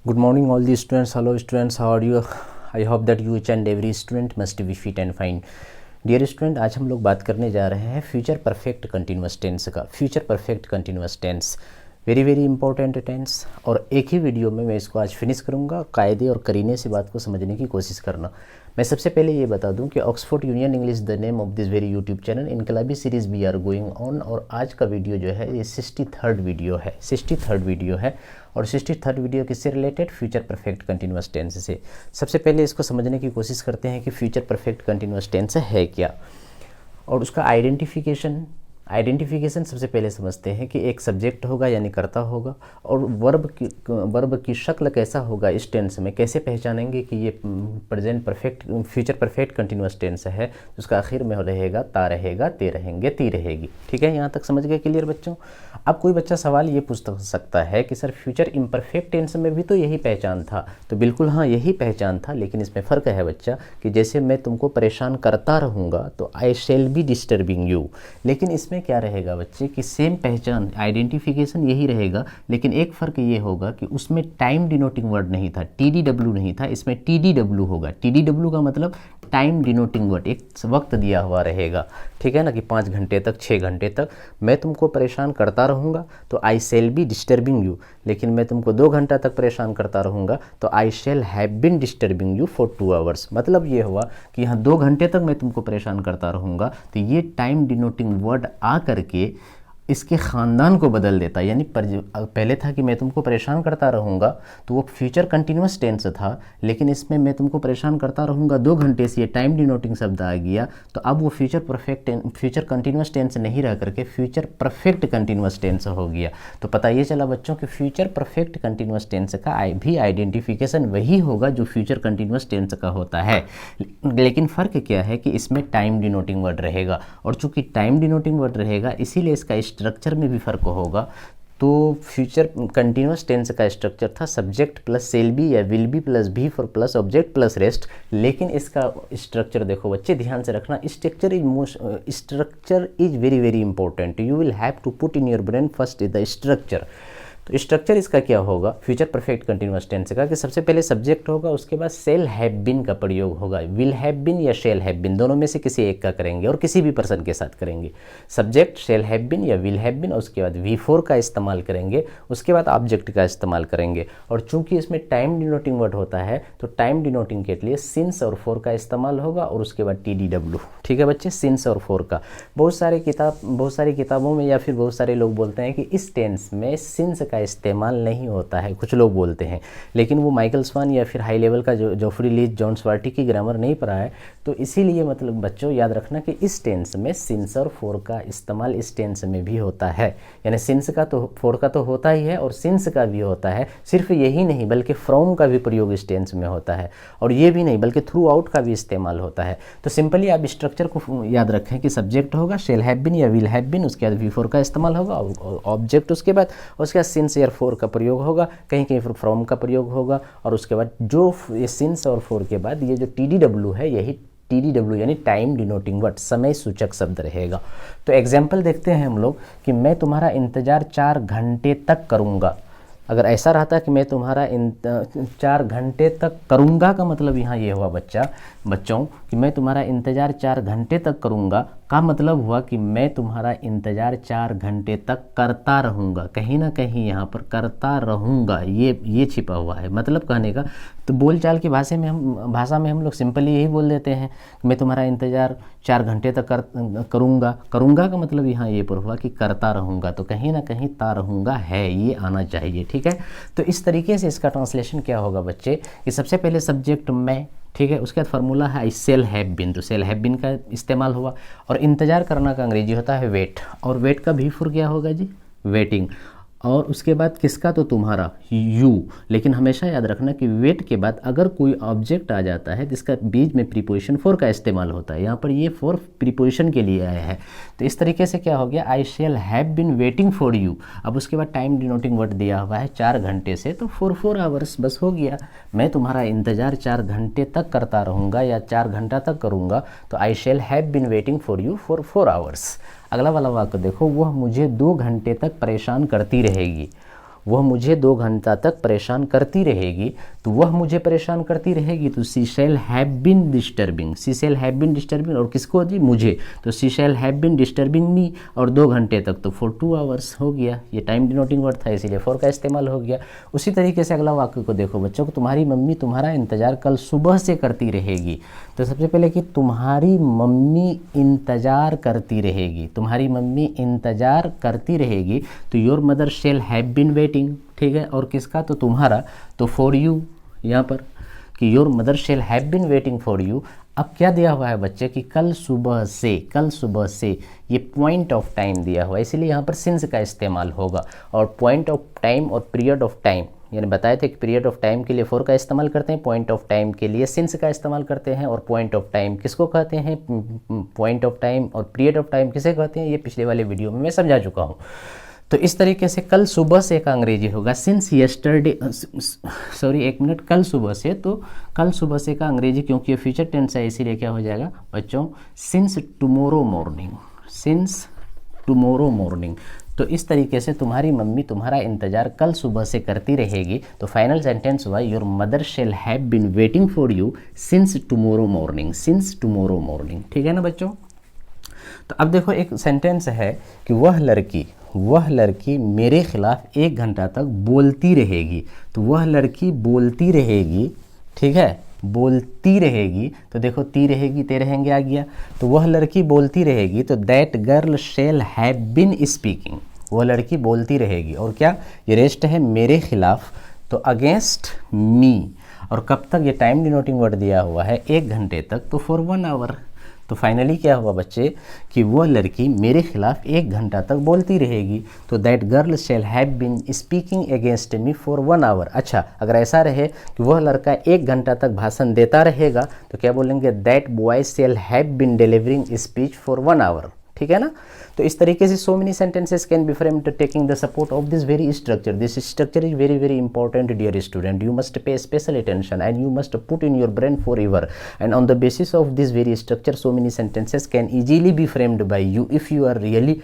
Good morning all the students. Hello students, how are you? I hope that you each and every student must be fit and fine. Dear student, आज हम लोग बात करने जा रहे हैं future perfect continuous tense का। Future perfect continuous tense very very important tense, और एक ही वीडियो में मैं इसको आज फिनिश करूंगा। कायदे और करीने से बात को समझने की कोशिश करना। मैं सबसे पहले ये बता दूं कि Oxford union English the name of this very YouTube channel. इनकलाबी series we are going on, और आज का वीडियो जो है ये 63rd वीडियो है। 63rd वीडियो है, और 63rd वीडियो किससे related? Future perfect continuous tense से। सबसे पहले इसको समझने की कोशिश करते हैं कि फ्यूचर परफेक्ट कंटिन्यूअस टेंस है क्या, और उसका आइडेंटिफिकेशन सबसे पहले समझते हैं कि एक सब्जेक्ट होगा यानी कर्ता होगा, और वर्ब की शक्ल कैसा होगा इस टेंस में, कैसे पहचानेंगे कि ये present perfect future perfect continuous tense है। उसका आखिर में रहेगा ता रहेगा, ते रहेंगे, ती रहेगी। ठीक है, यहाँ तक समझ गए? क्लियर बच्चों? अब कोई बच्चा सवाल ये पूछ सकता है कि सर फ्यूचर इम्परफेक्ट टेंस में भी तो यही पहचान था। तो बिल्कुल हाँ, यही पहचान था, लेकिन इसमें फ़र्क है बच्चा कि जैसे मैं तुमको परेशान करता रहूँगा तो I shall be disturbing you, लेकिन इसमें क्या रहेगा बच्चे कि सेम पहचान आइडेंटिफिकेशन यही रहेगा, लेकिन एक फ़र्क ये होगा कि उसमें टाइम डिनोटिंग वर्ड नहीं था, TDW नहीं था, इसमें TDW होगा। TDW का मतलब टाइम डिनोटिंग वर्ड, एक वक्त दिया हुआ रहेगा। ठीक है ना, कि 5 घंटे तक, 6 घंटे तक मैं तुमको परेशान करता रहूँगा तो I shall be disturbing you, लेकिन मैं तुमको 2 घंटा तक परेशान करता रहूँगा तो I shall have been disturbing you for 2 hours. मतलब ये हुआ कि यहाँ 2 घंटे तक मैं तुमको परेशान करता रहूँगा, तो ये टाइम डिनोटिंग वर्ड आ करके इसके ख़ानदान को बदल देता। यानी पहले था कि मैं तुमको परेशान करता रहूँगा, तो वो फ्यूचर कंटिन्यूअस टेंस था, लेकिन इसमें मैं तुमको परेशान करता रहूँगा 2 घंटे से ये टाइम डिनोटिंग शब्द आ गया, तो अब वो फ्यूचर कंटिन्यूअस टेंस नहीं रह करके फ्यूचर परफेक्ट कंटिन्यूअस टेंस हो गया। तो पता ये चला बच्चों कि फ्यूचर परफेक्ट कंटिन्यूअस टेंस का भी आइडेंटिफिकेशन वही होगा जो फ्यूचर कंटिन्यूअस टेंस का होता है, लेकिन फ़र्क क्या है कि इसमें टाइम डिनोटिंग वर्ड रहेगा, और चूंकि टाइम डिनोटिंग वर्ड रहेगा इसीलिए इसका स्ट्रक्चर में भी फ़र्क होगा। तो फ्यूचर कंटिन्यूअस टेंस का स्ट्रक्चर था सब्जेक्ट प्लस सेल बी या will be plus V four plus object plus rest, लेकिन इसका स्ट्रक्चर देखो बच्चे, ध्यान से रखना। Structure is very very important. You will have to put in your brain first is the structure. तो structure इसका क्या होगा फ्यूचर परफेक्ट कंटिन्यूअस टेंस का, कि सबसे पहले सब्जेक्ट होगा, उसके बाद सेल हैव बिन का प्रयोग होगा। विल हैव बिन या शेल हैव बिन, दोनों में से किसी एक का करेंगे, और किसी भी पर्सन के साथ करेंगे। सब्जेक्ट शेल हैव बिन या विल हैव बिन, और उसके बाद V4 का इस्तेमाल करेंगे, उसके बाद ऑब्जेक्ट का इस्तेमाल करेंगे। और चूंकि इसमें टाइम डिनोटिंग वर्ड होता है तो टाइम डिनोटिंग के लिए सिंस और फॉर का इस्तेमाल होगा, और उसके बाद TDW। ठीक है बच्चे, सिंस और फॉर का बहुत सारी किताबों में या फिर बहुत सारे लोग बोलते हैं कि इस टेंस में सिंस का इस्तेमाल नहीं होता है, कुछ लोग बोलते हैं, लेकिन वो माइकल स्वान या फिर हाई लेवल का जो जोफ्री लीच जॉन स्वार्टी की ग्रामर नहीं पढ़ा है, तो इसीलिए मतलब बच्चों याद रखना कि इस टेंस में सिंस और फॉर का इस्तेमाल इस टेंस में भी होता है। यानी सिंस का तो फॉर का तो होता ही है, और सिंस का भी होता है। सिर्फ यही नहीं बल्कि फ्रॉम का भी प्रयोग इस टेंस में होता है, और ये भी नहीं बल्कि थ्रू आउट का भी इस्तेमाल होता है। तो सिंपली आप स्ट्रक्चर को याद रखें कि सब्जेक्ट होगा शेल हैव बिन या विल हैव बिन, उसके बाद V4 का इस्तेमाल होगा, और ऑब्जेक्ट उसके बाद सिंस या फॉर का प्रयोग होगा, कहीं कहीं फ्रॉम का प्रयोग होगा, और उसके बाद जो ये सिंस और फॉर के बाद ये जो TDW है, यही TDW यानी टाइम डिनोटिंग वर्ड, समय सूचक शब्द रहेगा। तो एग्जाम्पल देखते हैं हम लोग कि मैं तुम्हारा इंतज़ार 4 घंटे तक करूँगा। अगर ऐसा रहता कि मैं तुम्हारा 4 घंटे तक करूँगा का मतलब यहाँ ये हुआ बच्चों कि मैं तुम्हारा इंतज़ार 4 घंटे तक करूँगा का मतलब हुआ कि मैं तुम्हारा इंतज़ार 4 घंटे तक करता रहूँगा। कहीं ना कहीं यहाँ पर करता रहूँगा ये छिपा हुआ है मतलब कहने का। तो बोलचाल की भाषा में हम लोग सिंपली यही बोल देते हैं कि मैं तुम्हारा इंतज़ार 4 घंटे तक करूँगा का मतलब यहाँ ये पर हुआ कि करता रहूँगा। तो कहीं ना कहीं ता रहूँगा है, ये आना चाहिए। ठीक है, तो इस तरीके से इसका ट्रांसलेशन क्या होगा बच्चे कि सबसे पहले सब्जेक्ट मैं, ठीक है, उसके बाद फार्मूला है आई सेल हैव बिन, तो सेल हैव बिन का इस्तेमाल हुआ। और इंतज़ार करना का अंग्रेजी होता है वेट, और वेट का V4 क्या होगा जी? वेटिंग। और उसके बाद किसका? तो तुम्हारा यू। लेकिन हमेशा याद रखना कि वेट के बाद अगर कोई ऑब्जेक्ट आ जाता है जिसका बीच में प्रीपोजिशन फॉर का इस्तेमाल होता है, यहाँ पर ये फॉर प्रीपोजिशन के लिए आया है। तो इस तरीके से क्या हो गया? आई shall have been waiting for you. अब उसके बाद टाइम डिनोटिंग वर्ड दिया हुआ है 4 घंटे से, तो 4 आवर्स बस हो गया। मैं तुम्हारा इंतज़ार 4 घंटे तक करता रहूँगा या 4 घंटा तक करूँगा, तो आई shall have been waiting for you for 4 hours. अगला वाला वाक्य देखो, वह मुझे 2 घंटे तक परेशान करती रहेगी। वह मुझे 2 घंटा तक परेशान करती रहेगी, तो वह मुझे परेशान करती रहेगी, तो she shall have been disturbing, she shall have been disturbing, और किसको जी, मुझे, तो she shall have been disturbing me, और 2 घंटे तक, तो फॉर 2 आवर्स हो गया, ये टाइम डिनोटिंग वर्ड था इसीलिए फॉर का इस्तेमाल हो गया। उसी तरीके से अगला वाक्य को देखो बच्चों, को तुम्हारी मम्मी तुम्हारा इंतज़ार कल सुबह से करती रहेगी। तो सबसे पहले कि तुम्हारी मम्मी इंतज़ार करती रहेगी, तुम्हारी मम्मी इंतज़ार करती रहेगी, तो your mother shall have been waiting, ठीक है, और किसका, तो तुम्हारा, तो फॉर यू यहाँ पर, कि your mother shall have been waiting for you. अब क्या दिया हुआ है बच्चे कि कल सुबह से, कल सुबह से, ये पॉइंट ऑफ टाइम दिया हुआ है, इसीलिए यहाँ पर सिंस का इस्तेमाल होगा। और पॉइंट ऑफ टाइम और पीरियड ऑफ टाइम, यानी बताए थे कि पीरियड ऑफ टाइम के लिए फॉर का इस्तेमाल करते हैं, पॉइंट ऑफ टाइम के लिए सिंस का इस्तेमाल करते हैं। और पॉइंट ऑफ टाइम किसको कहते हैं, पॉइंट ऑफ टाइम और पीरियड ऑफ टाइम किसे कहते हैं, ये पिछले वाले वीडियो में मैं समझा चुका हूँ। तो इस तरीके से कल सुबह से का अंग्रेजी होगा सिंस येस्टरडे, सॉरी एक मिनट, कल सुबह से, तो कल सुबह से का अंग्रेजी, क्योंकि ये फ्यूचर टेंस है इसीलिए क्या हो जाएगा बच्चों, since tomorrow morning, since tomorrow morning. तो इस तरीके से तुम्हारी मम्मी तुम्हारा इंतज़ार कल सुबह से करती रहेगी। तो फाइनल सेंटेंस हुआ your mother shall have been waiting for you since tomorrow morning, since tomorrow morning, ठीक है ना बच्चों। तो अब देखो एक सेंटेंस है कि वह लड़की मेरे खिलाफ 1 घंटा तक बोलती रहेगी। तो वह लड़की बोलती रहेगी, ठीक है, बोलती रहेगी, तो देखो ती रहेगी ते रहेंगे आ गया, तो वह लड़की बोलती रहेगी, तो that girl shall have been speaking, वह लड़की बोलती रहेगी, और क्या, ये रेस्ट है मेरे खिलाफ, तो अगेंस्ट मी, और कब तक, ये टाइम डिनोटिंग वर्ड दिया हुआ है 1 घंटे तक, तो फॉर 1 आवर। तो फाइनली क्या हुआ बच्चे कि वह लड़की मेरे खिलाफ 1 घंटा तक बोलती रहेगी, तो that girl shall have been speaking against me for 1 hour. अच्छा, अगर ऐसा रहे कि वह लड़का 1 घंटा तक भाषण देता रहेगा, तो क्या बोलेंगे, that boy shall have been delivering speech for 1 hour, ठीक है ना। तो इस तरीके से so many sentences can be framed taking the support of this very structure. This structure is very very important dear student, you must pay special attention and you must put in your brain for ever, and on the basis of this very structure so many sentences can easily be framed by you if you are really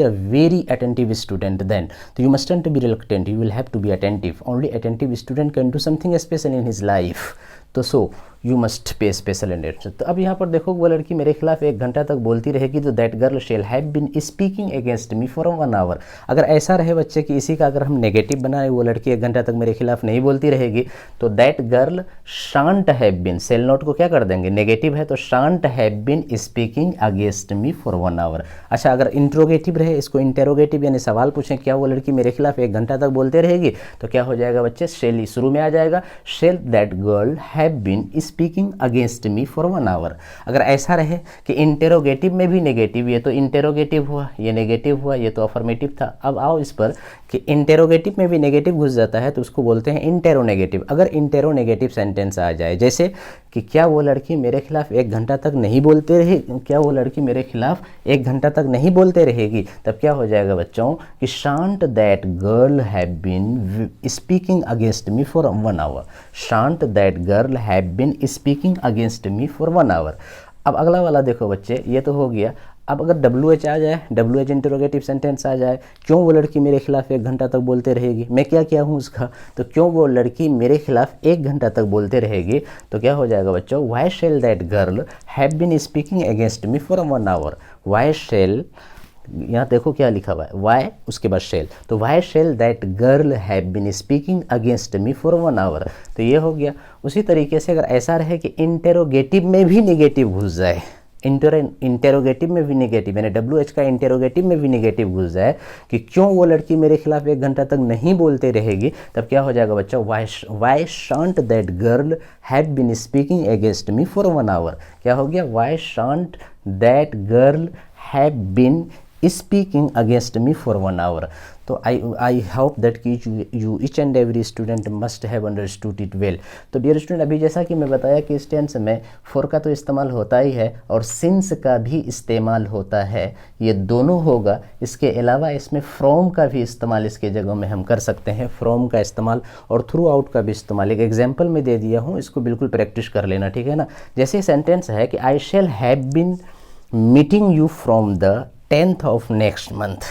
a very attentive student. Then so you mustn't be reluctant, you will have to be attentive. Only attentive student can do something special in his life. तो so you must pay special attention. तो अब यहाँ पर देखो वो लड़की मेरे खिलाफ 1 घंटा तक बोलती रहेगी, तो that girl shall have been speaking against me for 1 hour. अगर ऐसा रहे बच्चे कि इसी का अगर हम नेगेटिव बनाए, वो लड़की 1 घंटा तक मेरे खिलाफ नहीं बोलती रहेगी, तो that girl shan't have been, shall not को क्या कर देंगे, नेगेटिव है, तो shan't have been speaking against me for 1 hour. अच्छा, अगर इंट्रोगेटिव रहे, इसको इंटेरोगेटिव यानी सवाल पूछें, क्या वो लड़की मेरे खिलाफ 1 घंटा तक बोलते रहेगी, तो क्या हो जाएगा बच्चे, शेल शुरू में आ जाएगा, shall that girl have been speaking against me for 1 hour. अगर ऐसा रहे कि इंटेरोगेटिव में भी नेगेटिव, ये तो इंटेरोगेटिव हुआ, ये नेगेटिव हुआ, ये तो अफर्मेटिव था। अब आओ इस पर कि इंटेरोगेटिव में भी नेगेटिव घुस जाता है, तो उसको बोलते हैं इंटेरोनेगेटिव। अगर इंटेरोनेगेटिव सेंटेंस आ जाए, जैसे कि क्या वो लड़की मेरे खिलाफ 1 घंटा तक नहीं बोलते रहे, क्या वो लड़की मेरे खिलाफ 1 घंटा तक नहीं बोलते रहेगी, तब क्या हो जाएगा बच्चों कि shan't that girl have been speaking against me for 1 hour, shan't that girl have been speaking against me for 1 hour. अब अगला वाला देखो बच्चे, ये तो हो गया। अब अगर WH आ जाए, WH इंटरोगेटिव सेंटेंस आ जाए, क्यों वो लड़की मेरे खिलाफ 1 घंटा तक बोलते रहेगी, मैं क्या किया हूँ उसका, तो क्यों वो लड़की मेरे खिलाफ 1 घंटा तक बोलते रहेगी, तो क्या हो जाएगा बच्चों, why shall that girl have been speaking against me for 1 hour. Why shall, यहाँ देखो क्या लिखा हुआ है, वाई उसके बाद शेल, तो why shall that girl have been speaking against me for 1 hour. तो ये हो गया। उसी तरीके से अगर ऐसा रहे कि इंटेरोगेटिव में भी नेगेटिव घुस जाए, इंटेरोगेटिव में भी नेगेटिव, यानी WH का इंटेरोगेटिव में भी नेगेटिव घुस जाए कि क्यों वो लड़की मेरे खिलाफ 1 घंटा तक नहीं बोलते रहेगी, तब क्या हो जाएगा बच्चों, why shan't that girl have been speaking against me for 1 hour. क्या हो गया, why shan't that girl have been speaking against me for 1 hour. तो आई होप दैट कि you each and every student must have understood it well. तो dear student, अभी जैसा कि मैं बताया कि इस टेंस में फॉर का तो इस्तेमाल होता ही है और सिंस का भी इस्तेमाल होता है, ये दोनों होगा। इसके अलावा इसमें फ्रॉम का भी इस्तेमाल इसके जगह में हम कर सकते हैं, फ्रॉम का इस्तेमाल और थ्रू आउट का भी इस्तेमाल। एक एग्जाम्पल में दे दिया हूँ, इसको बिल्कुल प्रैक्टिस कर लेना, ठीक है ना। जैसे सेंटेंस है कि I shall have been meeting you from the 10th of next month,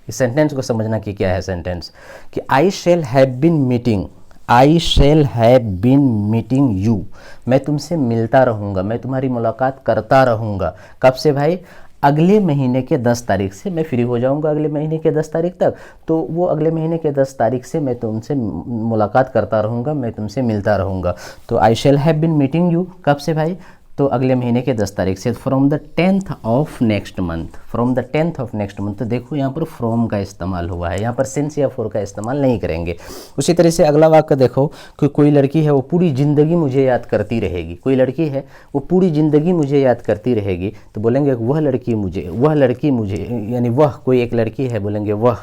इस सेंटेंस को समझना कि क्या है सेंटेंस, कि I shall have been meeting, I shall have been meeting you, मैं तुमसे मिलता रहूँगा, मैं तुम्हारी मुलाकात करता रहूँगा। कब से भाई? अगले महीने के 10 तारीख से मैं फ्री हो जाऊंगा, अगले महीने के 10 तारीख तक, तो वो अगले महीने के 10 तारीख से मैं तुमसे मुलाकात करता रहूँगा, मैं तुमसे मिलता रहूँगा। तो I shall have been meeting you कब से भाई? तो अगले महीने के 10 तारीख से, from the 10th of next month, from the 10th of next month. तो देखो यहाँ पर फ्रॉम का इस्तेमाल हुआ है, यहाँ पर सिंस या फॉर का इस्तेमाल नहीं करेंगे। उसी तरह से अगला वाक्य देखो कि कोई लड़की है वो पूरी ज़िंदगी मुझे याद करती रहेगी, कोई लड़की है वो पूरी ज़िंदगी मुझे याद करती रहेगी, तो बोलेंगे वह लड़की मुझे, वह लड़की मुझे, यानी वह कोई एक लड़की है, बोलेंगे वह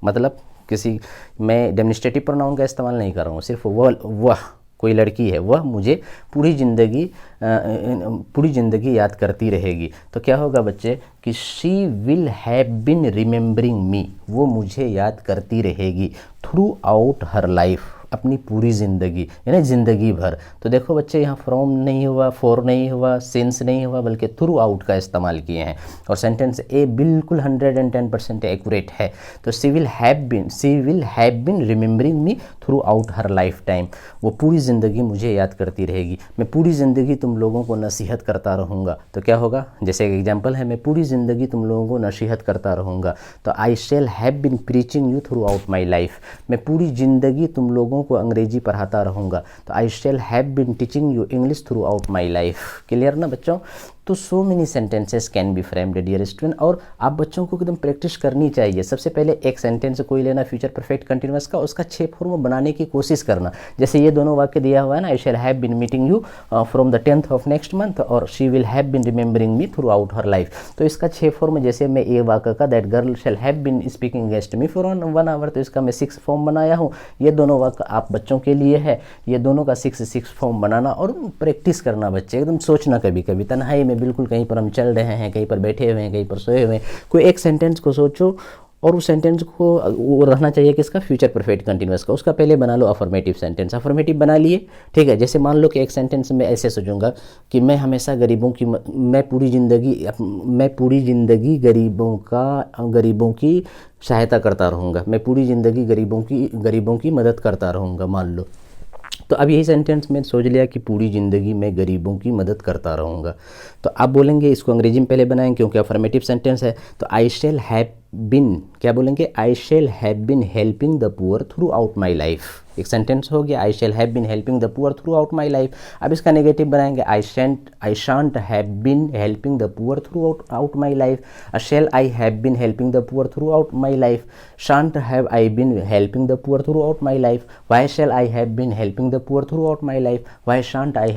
मतलब किसी, मैं डेमोन्स्ट्रेटिव प्रोनाउन का इस्तेमाल नहीं कर रहा हूँ, सिर्फ वह कोई लड़की है, वह मुझे पूरी ज़िंदगी याद करती रहेगी। तो क्या होगा बच्चे कि she will have been remembering me, वो मुझे याद करती रहेगी थ्रू आउट हर लाइफ, अपनी पूरी ज़िंदगी, यानी ज़िंदगी भर। तो देखो बच्चे यहाँ फ्रॉम नहीं हुआ, फॉर नहीं हुआ, सिंस नहीं हुआ, बल्कि थ्रू आउट का इस्तेमाल किए हैं। और सेंटेंस ए बिल्कुल 110% एक्यूरेट है। तो she will have been remembering me through her life time, वो पूरी ज़िंदगी मुझे याद करती रहेगी, मैं पूरी ज़िंदगी तुम लोगों को नसीहत करता रहूँगा। तो क्या होगा, जैसे एक एग्जाम्पल है, मैं पूरी ज़िंदगी तुम लोगों को नसीहत करता रहूँगा। तो I shall have been preaching you through out my life, मैं पूरी ज़िंदगी तुम लोगों को अंग्रेजी पढ़ाता रहूँगा। तो I shall have been teaching you English through out my life. Clear ना बच्चों? तो so many sentences can be framed dear student, और आप बच्चों को एकदम प्रैक्टिस करनी चाहिए। सबसे पहले एक सेंटेंस कोई लेना फ्यूचर परफेक्ट कंटिन्यूअस का, उसका 6 फॉर्म बनाने की कोशिश करना। जैसे ये दोनों वाक्य दिया हुआ है ना, I shall have been meeting you from the 10th of next month, और she will have been remembering me through her life. तो इसका 6 फॉर्म, जैसे मैं ए वाक्य का that girl shall have been speaking against me for 1 hour, तो इसका मैं 6 फॉर्म बनाया हूँ। ये दोनों वाक्य आप बच्चों के लिए है, ये दोनों का 6 फॉर्म बनाना और प्रैक्टिस करना बच्चे, एकदम सोचना कभी कभी तन्हाई में, बिल्कुल कहीं पर हम चल रहे हैं, कहीं पर बैठे हुए हैं, कहीं पर सोए हुए हैं, कोई एक सेंटेंस को सोचो और उस सेंटेंस को वो रहना चाहिए किसका, फ्यूचर परफेक्ट कंटिन्यूअस का। उसका पहले बना लो अफर्मेटिव सेंटेंस, अफर्मेटिव बना लिए, ठीक है। जैसे मान लो कि एक सेंटेंस में ऐसे सोचूंगा कि मैं हमेशा मैं पूरी ज़िंदगी गरीबों की सहायता करता रहूँगा, मैं पूरी ज़िंदगी गरीबों की मदद करता रहूँगा, मान लो। तो अब यही सेंटेंस में सोच लिया कि पूरी ज़िंदगी मैं गरीबों की मदद करता रहूँगा। तो आप बोलेंगे, इसको अंग्रेजी में पहले बनाएंगे क्योंकि अफर्मेटिव सेंटेंस है। तो आई शैल हैव बिन, क्या बोलेंगे, I shall have been helping the poor through out my life. एक सेंटेंस हो गया, I shall have been helping the poor through out my life. अब इसका नेगेटिव बनाएंगे, I shan't have been helping the poor through out my life. Shall I have been helping the poor through out my life, shan't have I been helping the poor through out my life. Why shall I have been helping the poor through out my life, why shan't I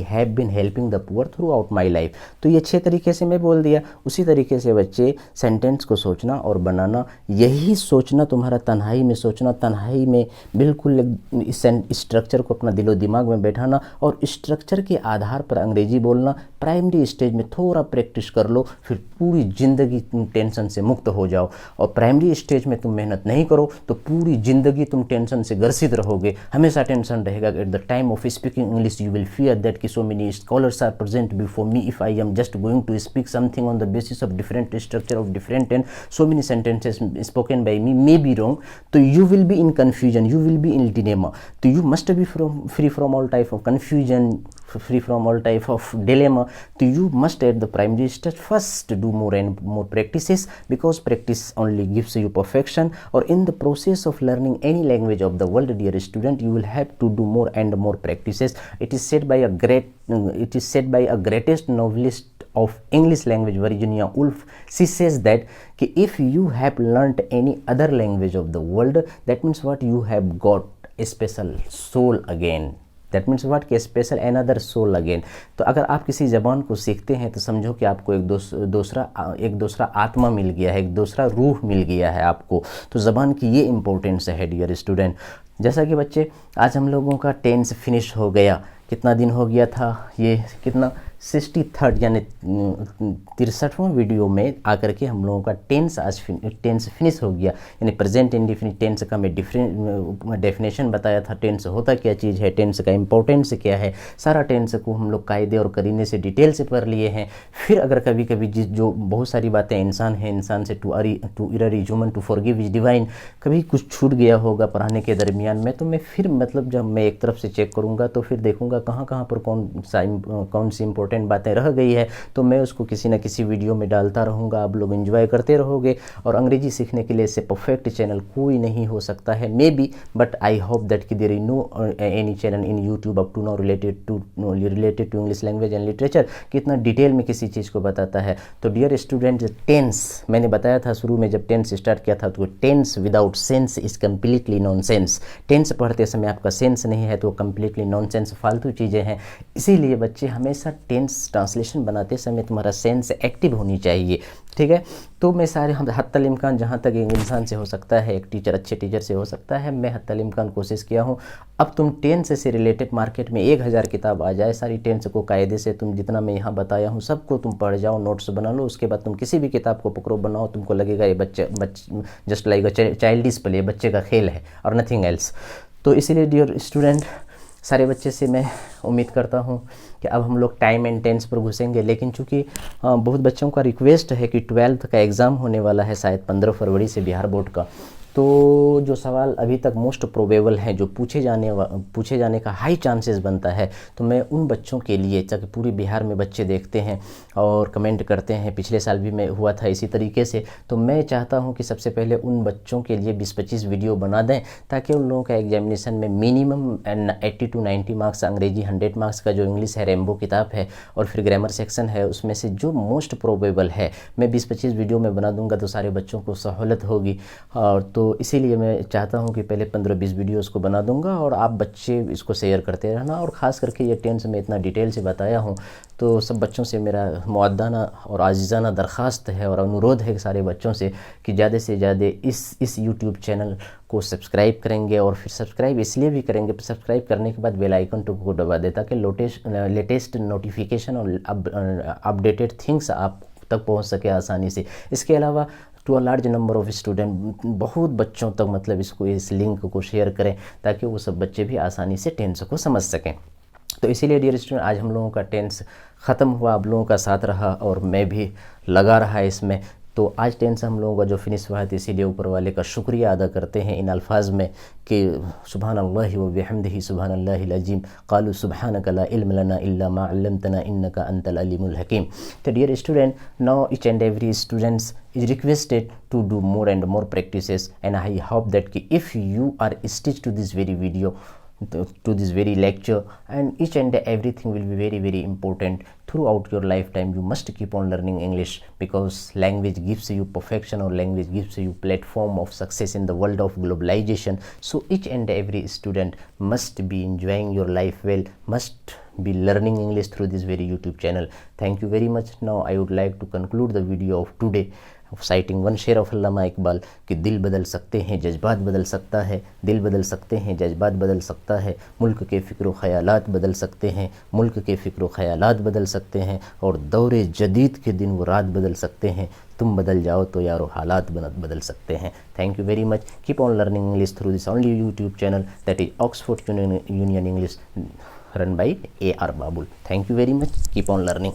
have been helping the poor through out my life. तो ये 6 तरीके से मैं बोल दिया। उसी तरीके से बच्चे सेंटेंस को सोचना और बनाना, यही सोचना तुम्हारा तन्हाई में सोचना, तन्हाई में बिल्कुल इस स्ट्रक्चर को अपना दिलो दिमाग में बैठाना और स्ट्रक्चर के आधार पर अंग्रेजी बोलना। प्राइमरी स्टेज में थोड़ा प्रैक्टिस कर लो, फिर पूरी ज़िंदगी तुम टेंशन से मुक्त हो जाओ। और प्राइमरी स्टेज में तुम मेहनत नहीं करो तो पूरी ज़िंदगी तुम टेंशन से ग्रसित रहोगे, हमेशा टेंशन रहेगा। At the time of speaking English you will fear that कि so many scholars are present before me, if I am just going to speak something on the basis of different structure of different and so many sentences spoken by me may be wrong, so you will be in confusion, you will be in dilemma. So you must be free from all type of confusion, free from all type of dilemma. So you must at the primary stage first do more and more practices, because practice only gives you perfection. Or in the process of learning any language of the world, dear student, you will have to do more and more practices. It is said by a greatest novelist of English language, Virginia Woolf. She says that if you have learnt any other language of the world, that means what, you have got a special soul again. That means what, कि special another soul again. तो अगर आप किसी ज़बान को सीखते हैं तो समझो कि आपको एक दूसरा आत्मा मिल गया है, एक दूसरा रूह मिल गया है आपको। तो ज़बान की ये इम्पोर्टेंस है डियर स्टूडेंट। जैसा कि बच्चे आज हम लोगों का टेंस फिनिश हो गया, कितना दिन हो गया था, ये कितना 63rd यानी 63वां वीडियो में आकर के हम लोगों का टेंस आज टेंस फिनिश हो गया। यानी प्रेजेंट इंडेफिनिट टेंस का मैं डेफिनेशन बताया था, टेंस होता क्या चीज़ है, टेंस का इंपॉर्टेंस क्या है, सारा टेंस को हम लोग कायदे और करीने से डिटेल से पढ़ लिए हैं। फिर अगर कभी कभी जो बहुत सारी बातें इंसान है, इंसान से to err is human to forgive is divine, कभी कुछ छूट गया होगा पढ़ाने के दरमियान में, तो मैं फिर मतलब जब मैं एक तरफ से चेक करूँगा तो फिर देखूँगा कहाँ कहाँ पर कौन सी इंपॉर्टेंट बातें रह गई है, तो मैं उसको किसी न किसी वीडियो में डालता रहूँगा। आप लोग एंजॉय करते रहोगे और अंग्रेजी सीखने के लिए इससे परफेक्ट चैनल कोई नहीं हो सकता है, maybe, but I hope that कि there is no any channel in YouTube up to now related to English language and literature कितना डिटेल में किसी चीज़ को बताता है। तो डियर स्टूडेंट, टेंस मैंने बताया था शुरू में जब टेंस स्टार्ट किया था, तो tense without sense is completely nonsense. Tense पढ़ते समय आपका सेंस नहीं है तो कम्प्लीटली नॉनसेंस, फालतू चीज़ें हैं। इसीलिए बच्चे हमेशा टेंस ट्रांसलेशन बनाते समय तुम्हारा सेंस एक्टिव होनी चाहिए, ठीक है। तो मैं सारे हत्तल इम्कान जहाँ तक एक इंसान से हो सकता है, एक टीचर अच्छे टीचर से हो सकता है, मैं हत्तल इम्कान कोशिश किया हूँ। अब तुम टेंस से रिलेटेड मार्केट में 1000 किताब आ जाए, सारी टेंस को कायदे से तुम जितना मैं यहाँ बताया हूँ सबको तुम पढ़ जाओ, नोट्स बना लो, उसके बाद तुम किसी भी किताब को पकड़ो, बनाओ, तुमको लगेगा ये बच्चे जस्ट लाइक अ चाइल्डिश प्ले, बच्चे का खेल है और नथिंग एल्स। तो इसीलिए डियर स्टूडेंट, सारे बच्चे से मैं उम्मीद करता हूँ कि अब हम लोग टाइम एंड टेंस पर घुसेंगे। लेकिन चूँकि बहुत बच्चों का रिक्वेस्ट है कि 12th का एग्ज़ाम होने वाला है शायद 15 फरवरी से बिहार बोर्ड का, तो जो सवाल अभी तक मोस्ट प्रोबेबल हैं, जो पूछे जाने का हाई चांसेस बनता है, तो मैं उन बच्चों के लिए, ताकि पूरे बिहार में बच्चे देखते हैं और कमेंट करते हैं, पिछले साल भी मैं हुआ था इसी तरीके से, तो मैं चाहता हूं कि सबसे पहले उन बच्चों के लिए 20-25 वीडियो बना दें, ताकि उन लोगों का एग्जामिनेशन में मिनिमम 80 to 90 मार्क्स अंग्रेजी, 100 मार्क्स का जो इंग्लिश है रेम्बो किताब है और फिर ग्रामर सेक्शन है, उसमें से जो मोस्ट प्रोबेबल है मैं 20-25 वीडियो में बना दूंगा, तो सारे बच्चों को सहूलत होगी। और तो इसीलिए मैं चाहता हूं कि पहले 15-20 वीडियोस को बना दूंगा और आप बच्चे इसको शेयर करते रहना। और ख़ास करके ये टेंस में इतना डिटेल से बताया हूं, तो सब बच्चों से मेरा मुअद्दाना और आजिज़ाना दरख्वास्त है और अनुरोध है सारे बच्चों से कि ज़्यादा से ज़्यादा इस यूट्यूब चैनल को सब्सक्राइब करेंगे। और फिर सब्सक्राइब इसलिए भी करेंगे, सब्सक्राइब करने के बाद बेल आइकन को दबा दें, ताकि लेटेस्ट नोटिफिकेशन और अपडेटेड थिंग्स आप तक पहुंच सके आसानी से। इसके अलावा to a large number of student, बहुत बच्चों तक मतलब इस लिंक को शेयर करें, ताकि वो सब बच्चे भी आसानी से टेंस को समझ सकें। तो इसीलिए डियर स्टूडेंट, आज हम लोगों का टेंस ख़त्म हुआ, आप लोगों का साथ रहा और मैं भी लगा रहा इसमें। तो आज टेंस हम लोगों का जो फिनिश हुआ है, तो इसीलिए ऊपर वाले का शुक्रिया अदा करते हैं इन अल्फाज में कि सुब्हानल्लाहि व बिहम्दिही सुब्हानल्लाहिल अज़ीम, क़ालू सुब्हानका ला इल्म लना इल्ला मा अल्लमतना इन्नका अंतल अलीमुल हकीम। तो dear student, now each and every students is requested to do more and more practices, and I hope that if you are stitched to this very video, to this very lecture, and each and everything will be very very important throughout your lifetime. You must keep on learning English, because language gives you perfection, or language gives you platform of success in the world of globalization. So each and every student must be enjoying your life well, must be learning English through this very YouTube channel. Thank you very much. Now I would like to conclude the video of today citing one शेर of Allama Iqbal कि दिल बदल सकते हैं, जज्बात बदल सकता है, दिल बदल सकते हैं, जज्बात बदल सकता है, मुल्क के फ़िक्र ख़यालात बदल सकते हैं, मुल्क के फ़िक्र ख़यालात बदल सकते हैं, और दौरे जदीद के दिन वो रात बदल सकते हैं। तुम बदल जाओ तो यारो हालात बदल सकते हैं। Thank you very much. Keep on learning English through this only YouTube channel, that is Oxford union English, run by A.R. Babul. Thank you very much. Keep on learning.